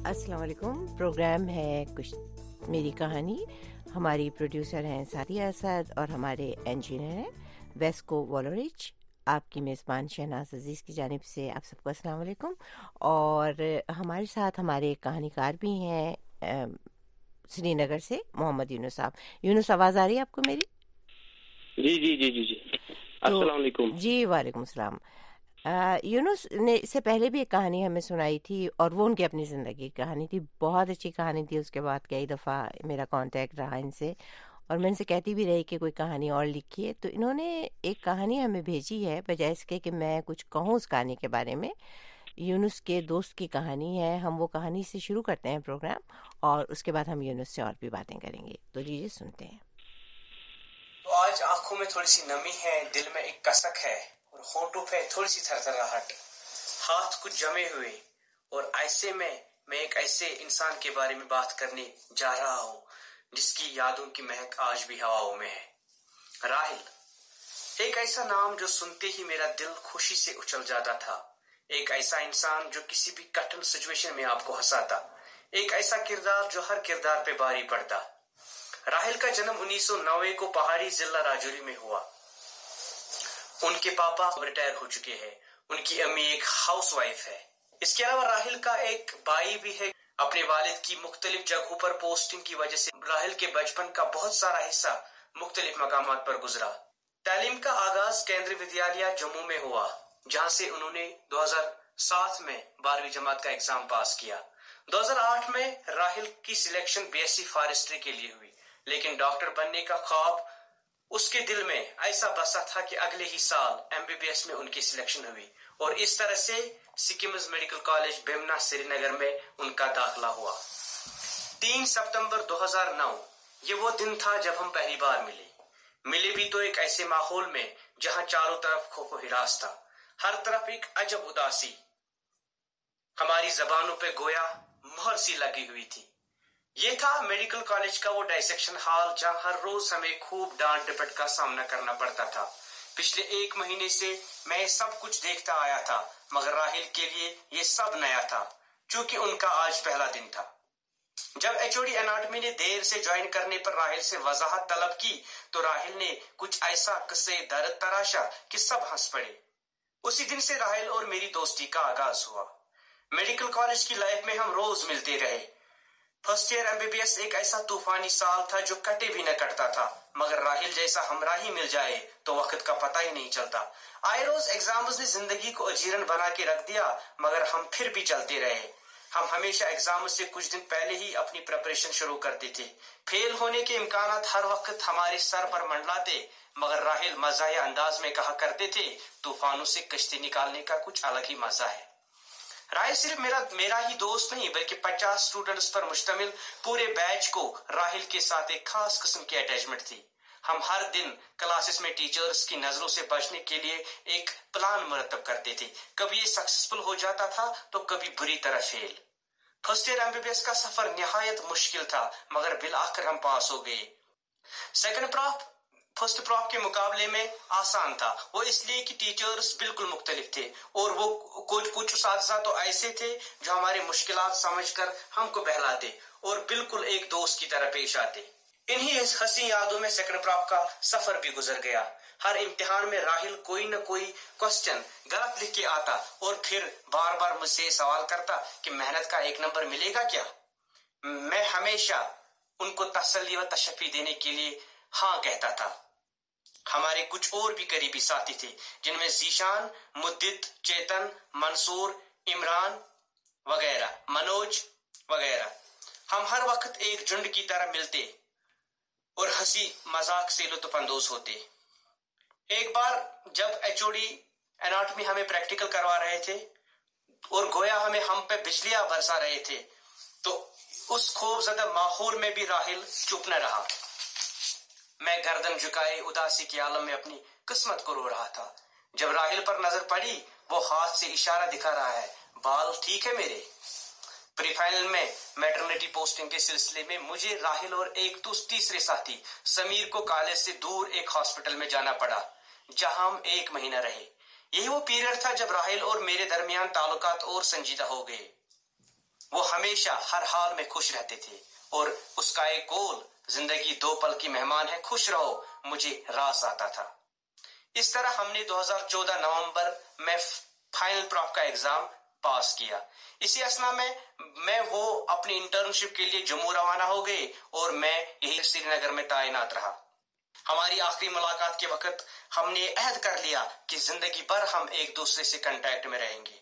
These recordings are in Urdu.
السلام علیکم. پروگرام ہے کچھ میری کہانی. ہماری پروڈیوسر ہیں سعدیہ اسد اور ہمارے انجینئر ہیں ویسکو والورچ. آپ کی میزبان شہناز عزیز کی جانب سے آپ سب کو السلام علیکم. اور ہمارے ساتھ ہمارے کہانی کار بھی ہیں سری نگر سے محمد یونس صاحب. یونس آواز آ رہی ہے آپ کو میری؟ جی جی جی جی جی. السلام علیکم. جی وعلیکم السلام. یونس نے اس سے پہلے بھی ایک کہانی ہمیں سنائی تھی اور وہ ان کی اپنی زندگی کی کہانی تھی. بہت اچھی کہانی تھی. اس کے بعد کئی دفعہ میرا کانٹیکٹ رہا ان سے اور میں ان سے کہتی بھی رہی کہ کوئی کہانی اور لکھیے. تو انہوں نے ایک کہانی ہمیں بھیجی ہے بجائے اس کے کہ میں کچھ کہوں اس کہانی کے بارے میں. یونس کے دوست کی کہانی ہے. ہم وہ کہانی سے شروع کرتے ہیں پروگرام اور اس کے بعد ہم یونس سے اور بھی باتیں کریں گے. تو جی سنتے ہیں. تو آج آنکھوں میں تھوڑی سی نمی ہے, دل میں ایک کسک ہے اور ہونٹوں پہ تھوڑی سی تھرتھراہٹ. ہاتھ کچھ جمے ہوئے اور ایسے میں ایک ایسے انسان کے بارے میں بات کرنے جا رہا ہوں جس کی یادوں کی مہک آج بھی ہواؤں میں ہے. راحل. ایک ایسا نام جو سنتے ہی میرا دل خوشی سے اچھل جاتا تھا. ایک ایسا انسان جو کسی بھی کٹھن سچویشن میں آپ کو ہنساتا. ایک ایسا کردار جو ہر کردار پہ بھاری پڑتا. راحل کا جنم 1990 کو پہاڑی ضلع راجوری میں ہوا. ان کے پاپا ریٹائر ہو چکے ہیں. ان کی امی ایک ہاؤس وائف ہے. اس کے علاوہ راحل کا ایک بھائی بھی ہے. اپنے والد کی مختلف جگہوں پر پوسٹنگ کی وجہ سے راحل کے بچپن کا بہت سارا حصہ مختلف مقامات پر گزرا. تعلیم کا آغاز کیندری ودیالیہ جموں میں ہوا جہاں سے انہوں نے 2007 میں 12ویں جماعت کا ایگزام پاس کیا. 2008 میں راحل کی سلیکشن BSc فارسٹری کے لیے ہوئی لیکن ڈاکٹر بننے کا خواب اس کے دل میں ایسا بسا تھا کہ اگلے ہی سال MBBS میں ان کی سلیکشن ہوئی اور اس طرح سے سکمز میڈیکل کالج بیمنا سری نگر میں ان کا داخلہ ہوا. 3 ستمبر 2009 یہ وہ دن تھا جب ہم پہلی بار ملے بھی تو ایک ایسے ماحول میں جہاں چاروں طرف خوف و ہراس تھا. ہر طرف ایک عجب اداسی ہماری زبانوں پہ گویا مہر سی لگی ہوئی تھی. یہ تھا میڈیکل کالج کا وہ ڈائسیکشن ہال جہاں ہر روز ہمیں خوب ڈانٹ ڈپٹ کا سامنا کرنا پڑتا تھا. پچھلے 1 مہینے سے میں سب کچھ دیکھتا آیا تھا مگر راحل کے لیے یہ سب نیا تھا چونکہ ان کا آج پہلا دن تھا. جب HOD اناٹمی نے دیر سے جوائن کرنے پر راحل سے وضاحت طلب کی تو راحل نے کچھ ایسا قصے درد تراشا کہ سب ہنس پڑے. اسی دن سے راحل اور میری دوستی کا آغاز ہوا. میڈیکل کالج کی لائف میں ہم روز ملتے رہے. فرسٹ ایئر MBBS ایک ایسا طوفانی سال تھا جو کٹے بھی نہ کٹتا تھا مگر راحل جیسا ہمراہی مل جائے تو وقت کا پتہ ہی نہیں چلتا. آئے روز ایگزامز نے زندگی کو اجیرن بنا کے رکھ دیا مگر ہم پھر بھی چلتے رہے. ہم ہمیشہ ایگزام سے کچھ دن پہلے ہی اپنی پریپریشن شروع کرتے تھے. فیل ہونے کے امکانات ہر وقت ہمارے سر پر منڈلاتے مگر راحل مزاحیہ انداز میں کہا کرتے تھے طوفانوں سے کشتی نکالنے کا کچھ الگ ہی مزہ ہے. راحل صرف میرا ہی دوست نہیں بلکہ 50 اسٹوڈنٹس پر مشتمل پورے بیچ کو راحل کے ساتھ ایک خاص قسم کی اٹیچمنٹ تھی. ہم ہر دن کلاسز میں ٹیچرز کی نظروں سے بچنے کے لیے ایک پلان مرتب کرتے تھے. کبھی یہ سکسیسفل ہو جاتا تھا تو کبھی بری طرح فیل. فرسٹ ایئر MBBS کا سفر نہایت مشکل تھا مگر بالآخر ہم پاس ہو گئے. سیکنڈ پراپ فرسٹ پراپ کے مقابلے میں آسان تھا. وہ اس لیے کہ ٹیچرز بالکل مختلف تھے اور وہ کچھ اساتذہ تو ایسے تھے جو ہمارے مشکلات سمجھ کر ہم کو بہلاتے اور بالکل ایک دوست کی طرح پیش آتے. انہی ہنسی یادوں میں سیکنڈ پراپ کا سفر بھی گزر گیا. ہر امتحان میں راحل کوئی نہ کوئی کوسچن غلط لکھ کے آتا اور پھر بار بار مجھ سے سوال کرتا کہ محنت کا 1 نمبر ملے گا کیا. میں ہمیشہ ان کو تسلی و تشفی دینے کے لیے ہاں کہتا تھا. ہمارے کچھ اور بھی قریبی ساتھی تھے جن میں ذیشان، مدت، چیتن، منصور، عمران وغیرہ، منوج وغیرہ. ہم ہر وقت ایک جھنڈ کی طرح ملتے اور ہنسی مذاق سے لطف اندوز ہوتے. ایک بار جب HOD اناٹمی ہمیں پریکٹیکل کروا رہے تھے اور گویا ہم پہ بجلیاں برسا رہے تھے تو اس خوف زدہ ماحول میں بھی راحل چپ نہ رہا. میں گردن جھکائے اداسی کے عالم میں اپنی قسمت کو رو رہا تھا. جب راحل پر نظر پڑی وہ ہاتھ سے اشارہ دکھا رہا ہے بال ٹھیک ہے میرے. پری فائنل میں میٹرنٹی پوسٹنگ کے سلسلے میں مجھے راحل اور ایک تیسرے ساتھی سمیر کو کالج سے دور ایک ہاسپٹل میں جانا پڑا جہاں ہم 1 مہینہ رہے. یہی وہ پیریڈ تھا جب راحل اور میرے درمیان تعلقات اور سنجیدہ ہو گئے. وہ ہمیشہ ہر حال میں خوش رہتے تھے اور اس کا ایک قول زندگی دو پل کی مہمان ہے خوش رہو مجھے راز آتا تھا۔ اس طرح ہم نے 2014 نومبر میں فائنل پراپ کا ایگزام پاس کیا۔ اسی اسنا میں وہ اپنی انٹرنشپ کے لیے جموں روانہ ہو گئے اور میں یہی سری نگر میں تعینات رہا۔ ہماری آخری ملاقات کے وقت ہم نے عہد کر لیا کہ زندگی بھر ہم ایک دوسرے سے کنٹیکٹ میں رہیں گے۔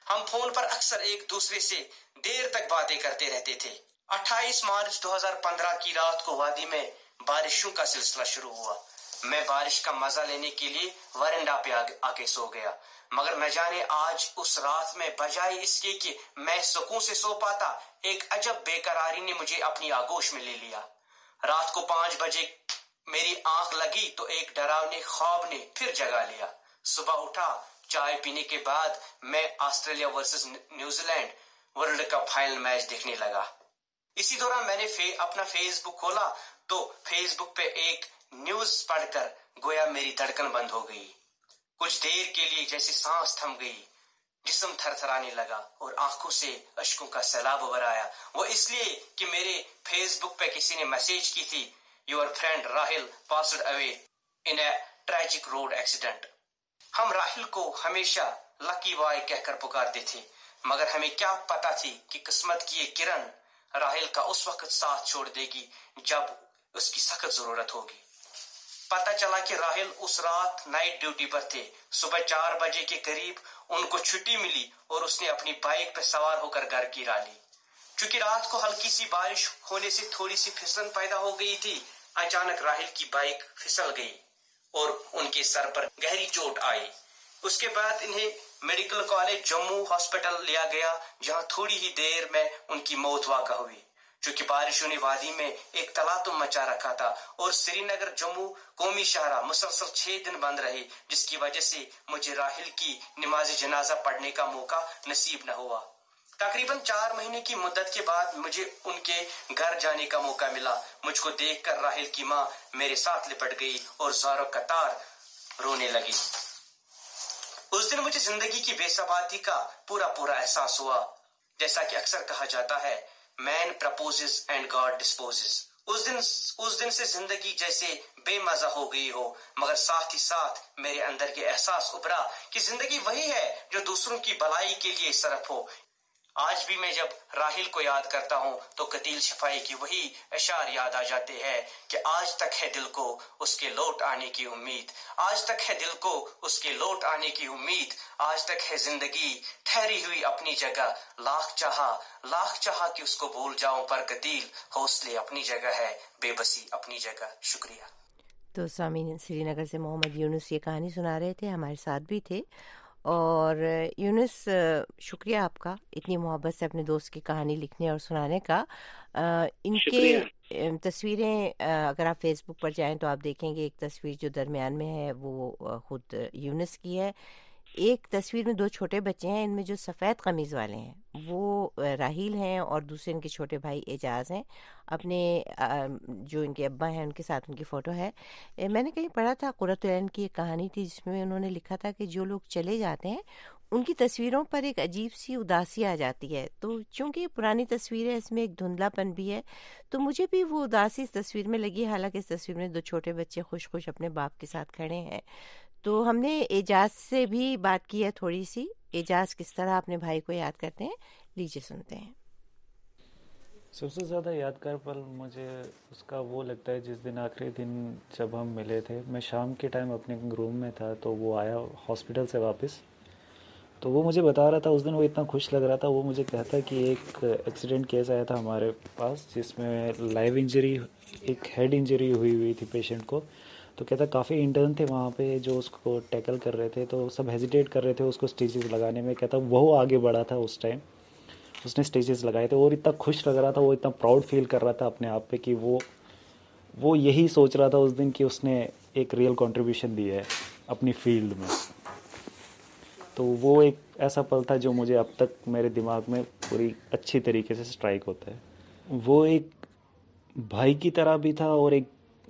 ہم فون پر اکثر ایک دوسرے سے دیر تک باتیں کرتے رہتے تھے۔ 28 مارچ 2015 کی رات کو وادی میں بارشوں کا سلسلہ شروع ہوا۔ میں بارش کا مزہ لینے کے لیے ورنڈا پہ آ کے سو گیا، مگر نہ جانے آج اس رات میں بجائے اس کے کہ میں سکون سے سو پاتا، ایک عجب بے قراری نے مجھے اپنی آغوش میں لے لیا۔ رات کو 5 بجے میری آنکھ لگی تو ایک ڈراونے خواب نے پھر جگا لیا۔ صبح اٹھا، چائے پینے کے بعد میں Australia versus New Zealand world cup final match دیکھنے لگا۔ اسی دوران میں نے اپنا فیس بک کھولا تو فیس بک پہ ایک نیوز پڑھ کر گویا میری دھڑکن بند ہو گئی۔ کچھ دیر کے لیے جیسے سانس تھم گئی، جسم تھر تھرانے لگا اور آنکھوں سے اشکوں کا سیلاب ابھر آیا۔ وہ اس لیے کہ میرے فیس بک پہ کسی نے میسج کی تھی، your friend Rahul passed away in a tragic road accident. ہم راہل کو ہمیشہ لکی بوائے کہہ کر پکارتے تھے، مگر ہمیں کیا پتا تھی کہ قسمت کی یہ کرن راہل کا اس وقت ساتھ چھوڑ دے گی جب اس کی سخت ضرورت ہوگی۔ پتہ چلا کہ راہل اس رات نائٹ ڈیوٹی پر تھے۔ صبح 4 بجے کے قریب ان کو چھٹی ملی اور اس نے اپنی بائک پر سوار ہو کر گھر کی راہ لی۔ چونکہ رات کو ہلکی سی بارش ہونے سے تھوڑی سی پھسلن پیدا ہو گئی تھی، اچانک راہل کی بائک پھسل گئی اور ان کے سر پر گہری چوٹ آئی۔ اس کے بعد انہیں میڈیکل کالج جموں ہاسپٹل لیا گیا، جہاں تھوڑی ہی دیر میں ان کی موت واقع ہوئی۔ چونکہ بارشوں نے وادی میں ایک تلاطم مچا رکھا تھا اور سری نگر جموں قومی شاہراہ مسلسل 6 دن بند رہے، جس کی وجہ سے مجھے راہل کی نماز جنازہ پڑھنے کا موقع نصیب نہ ہوا۔ تقریباً 4 مہینے کی مدت کے بعد مجھے ان کے گھر جانے کا موقع ملا۔ مجھ کو دیکھ کر راہل کی ماں میرے ساتھ لپٹ گئی اور زاروں قطار رونے لگی۔ اس دن مجھے زندگی کی بے ثباتی کا پورا احساس ہوا۔ جیسا کہ اکثر کہا جاتا ہے، مین پرپوزز اینڈ گاڈ ڈسپوزز۔ اس دن سے زندگی جیسے بے مزہ ہو گئی ہو، مگر ساتھ ہی ساتھ میرے اندر یہ احساس ابھرا کہ زندگی وہی ہے جو دوسروں کی بھلائی کے لیے صرف ہو۔ آج بھی میں جب راہل کو یاد کرتا ہوں تو قتیل شفائی کی وہی اشعار یاد آ جاتے ہیں کہ آج تک ہے دل کو اس کے لوٹ آنے کی امید، آج تک ہے دل کو اس کے لوٹ آنے کی امید، آج تک ہے زندگی ٹھہری ہوئی اپنی جگہ، لاکھ چاہا کہ اس کو بھول جاؤں پر قتیل حوصلے اپنی جگہ ہے، بے بسی اپنی جگہ۔ شکریہ۔ تو سامعین، سری نگر سے محمد یونس یہ کہانی سنا رہے تھے، ہمارے ساتھ بھی تھے۔ اور یونس، شکریہ آپ کا اتنی محبت سے اپنے دوست کی کہانی لکھنے اور سنانے کا۔ ان کے تصویریں اگر آپ فیس بک پر جائیں تو آپ دیکھیں گے، ایک تصویر جو درمیان میں ہے وہ خود یونس کی ہے، ایک تصویر میں 2 چھوٹے بچے ہیں، ان میں جو سفید قمیض والے ہیں وہ راہیل ہیں اور دوسرے ان کے چھوٹے بھائی اعجاز ہیں۔ اپنے جو ان کے ابا ہیں ان کے ساتھ ان کی فوٹو ہے۔ میں نے کہیں پڑھا تھا، قرۃ العین کی ایک کہانی تھی جس میں انہوں نے لکھا تھا کہ جو لوگ چلے جاتے ہیں ان کی تصویروں پر ایک عجیب سی اداسی آ جاتی ہے، تو چونکہ یہ پرانی تصویر ہے اس میں ایک دھندلا پن بھی ہے، تو مجھے بھی وہ اداسی اس تصویر میں لگی، حالانکہ اس تصویر میں 2 چھوٹے بچے خوش خوش اپنے باپ کے ساتھ کھڑے ہیں۔ تو ہم نے اعجاز سے بھی بات کی ہے تھوڑی سی، اعجاز کس طرح اپنے بھائی کو یاد کرتے ہیں، لیجیے سنتے ہیں۔ سب سے زیادہ یادگار پل مجھے اس کا وہ لگتا ہے جس دن آخری دن جب ہم ملے تھے، میں شام کے ٹائم اپنے روم میں تھا تو وہ آیا ہاسپٹل سے واپس، تو وہ مجھے بتا رہا تھا، اس دن وہ اتنا خوش لگ رہا تھا، وہ مجھے کہتا کہ ایک ایکسیڈنٹ کیس آیا تھا ہمارے پاس جس میں لائیو انجری، ایک ہیڈ انجری ہوئی تھی پیشنٹ کو، تو کہتا کافی انٹرن تھے وہاں پہ جو اس کو ٹیکل کر رہے تھے، تو سب ہیزیٹیٹ کر رہے تھے اس کو اسٹیچز لگانے میں، کہتا وہ آگے بڑھا تھا اس ٹائم، اس نے اسٹیچز لگائے تھے اور اتنا خوش لگ رہا تھا، وہ اتنا پراؤڈ فیل کر رہا تھا اپنے آپ پہ کہ وہ یہی سوچ رہا تھا اس دن کہ اس نے ایک ریئل کنٹریبیوشن دی ہے اپنی فیلڈ میں۔ تو وہ ایک ایسا پل تھا جو مجھے اب تک میرے دماغ میں پوری اچھی طریقے سے سٹرائک ہوتا ہے۔ وہ ایک بھائی کی طرح بھی تھا اور ایک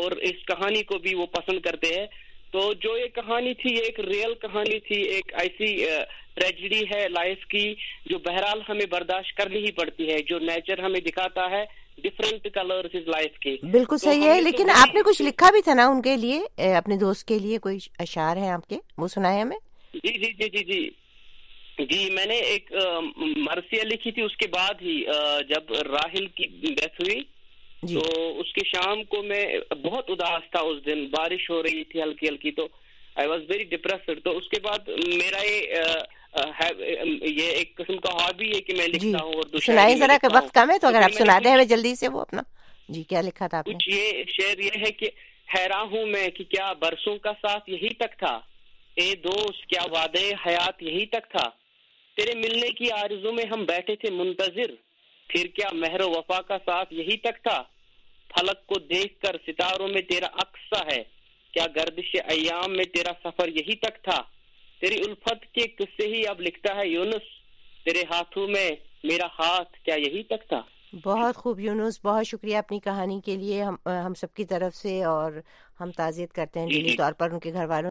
اور اس کہانی کو بھی وہ پسند کرتے ہیں. تو جو یہ کہانی تھی یہ ایک ریئل کہانی تھی, ایک ایسی ٹریجڈی ہے لائف کی جو بہرحال ہمیں برداشت کرنی ہی پڑتی ہے, جو نیچر ہمیں دکھاتا ہے ڈفرینٹ کلرز از لائف کے. بالکل صحیح ہے, لیکن آپ نے کچھ لکھا بھی تھا نا ان کے لیے, اپنے دوست کے لیے کوئی اشعار ہیں آپ کے, وہ سنائے ہمیں. جی جی جی جی جی جی میں نے ایک مرثیہ لکھی تھی اس کے بعد ہی جب راحل کی ڈیتھ ہوئی تو اس کی شام کو میں بہت اداس تھا, اس دن بارش ہو رہی تھی ہلکی ہلکی, تو آئی واز ویری ڈپریسڈ. تو اس کے بعد میرا یہ ایک قسم کا ہابی ہے کہ میں لکھتا ہوں. اور سنائیں ذرا, کہ وقت کم ہے تو اگر آپ سنا دیں ہمیں جلدی سے وہ اپنا. جی کیا لکھا تھا آپ نے؟ کچھ یہ شعر یہ ہے کہ حیران ہوں میں کہ کیا برسوں کا ساتھ یہی تک تھا, اے دوست کیا وعدے حیات یہی تک تھا, تیرے ملنے کی آرزو میں ہم بیٹھے تھے منتظر, پھر کیا مہر و وفا کا ساتھ یہی تک تھا, فلک کو دیکھ کر ستاروں میں تیرا عکس ہے, کیا گردش ایام میں تیرا سفر یہی تک تھا, تیری الفت کے قصے ہی اب لکھتا ہے یونس, تیرے ہاتھوں میں میرا ہاتھ کیا یہی تک تھا. بہت خوب یونس, بہت شکریہ اپنی کہانی کے لیے ہم سب کی طرف سے, اور ہم تعزیت کرتے ہیں دلی طور پر ان کے گھر والوں